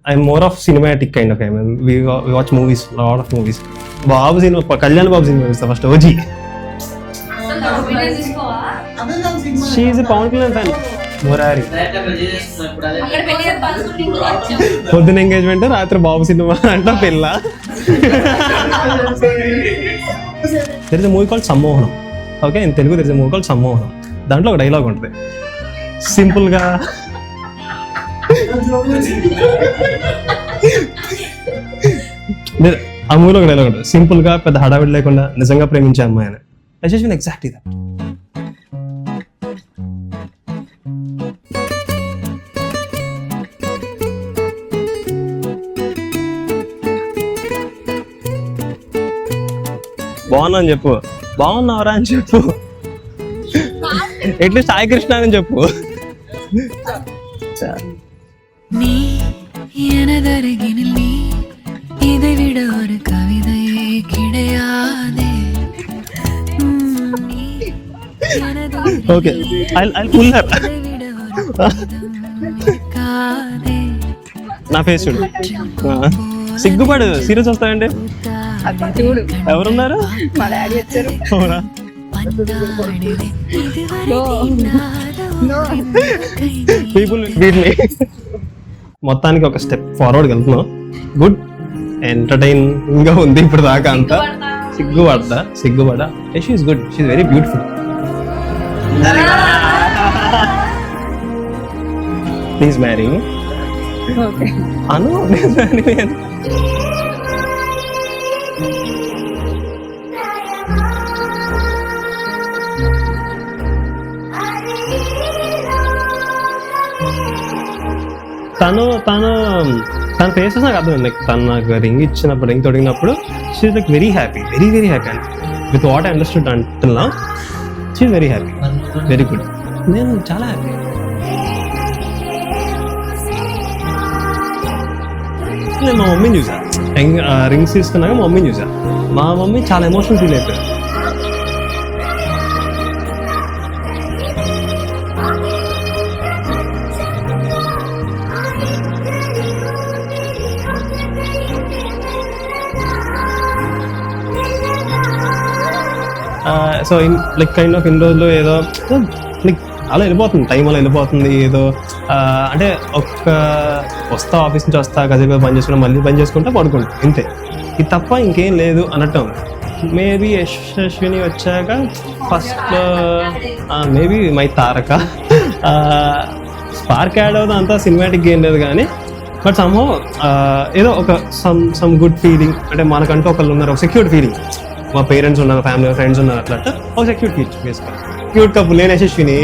I'm more of cinematic kind of. I mean, we watch movies, a lot of movies. Babu cinema, Kalyan Babu cinema is the first OG. She is a Pawan Kalyan fan. Murari. పొద్దున engagement, రాత్రి బాబు cinema అంట పిల్ల. There is a movie called Sammohanam. Okay, in Telugu there is a movie called Sammohanam. దాంట్లో ఒక dialogue ఉంటుంది, సింపుల్గా ఆ మూవీలో ఒక డైలాగ్ ఉంటుంది, సింపుల్ గా పెద్ద హడావిడి లేకుండా నిజంగా ప్రేమించే అమ్మాయి అని. Exactly that. బాగున్నా అని చెప్పు, బాగున్నావరా అని చెప్పు, ఎట్లీస్ట్ సాయి కృష్ణ అని చెప్పు. நீ எனதருகினில் நீ இதை விட ஒரு கவிதையே கிடையாதே. Okay, I'll pull her. నా ఫేస్ చూడు, సిగ్గుపడు, సీరియస్ వస్తాయండి. ఎవరున్నారు? అవునా? పీపుల్ వీటిని మొత్తానికి ఒక స్టెప్ ఫార్వర్డ్ వెళ్తున్నాం. గుడ్, ఎంటర్టైనింగ్ గా ఉంది ఇప్పుడు దాకా అంతా. సిగ్గుపడ్డా. She is good, she is very beautiful. Please marry me. Anu తన ఫేస్ నాకు అర్థమైంది. లైక్ తను నాకు రింగ్ ఇచ్చినప్పుడు, రింగ్ తొడిగినప్పుడు she is like very happy, very happy. And with what I understood until now she is very happy, very good. నేను చాలా happy. నేను మా మమ్మీని చూసా, రింగ్స్ తీసుకున్నాక మా మమ్మీని చూసా. మా మమ్మీ చాలా ఎమోషనల్ ఫీల్ అయిపోయారు. సో లైక్ కైండ్ ఆఫ్ ఇన్ని రోజులు ఏదో లైక్ అలా వెళ్ళిపోతుంది, టైం అలా వెళ్ళిపోతుంది. ఏదో అంటే వస్తా, ఆఫీస్ నుంచి వస్తా, కాసేపు పని చేసుకుంటా, మళ్ళీ పని చేసుకుంటా, పడుకుంటా, ఇంతే. ఇది తప్ప ఇంకేం లేదు అన్నట్టు ఉంది. మేబీ యశస్విని వచ్చాక first maybe my Taraka spark add అవుతుంది. అంతా సినిమాటిక్ ఏం లేదు కానీ, బట్ సమ్హౌ ఏదో ఒక సమ్ గుడ్ ఫీలింగ్. అంటే మనకంటూ ఒకళ్ళు ఉన్నారు, ఒక సెక్యూర్డ్ ఫీలింగ్. మా పేరెంట్స్ ఉన్నారు, ఫ్యామిలీ ఫ్రెండ్స్ ఉన్నారు, అట్లా ఒక సెక్యూర్ ఫీల్ బేసిక్గా. క్యూట్ కపుల్, నేను యశస్విని.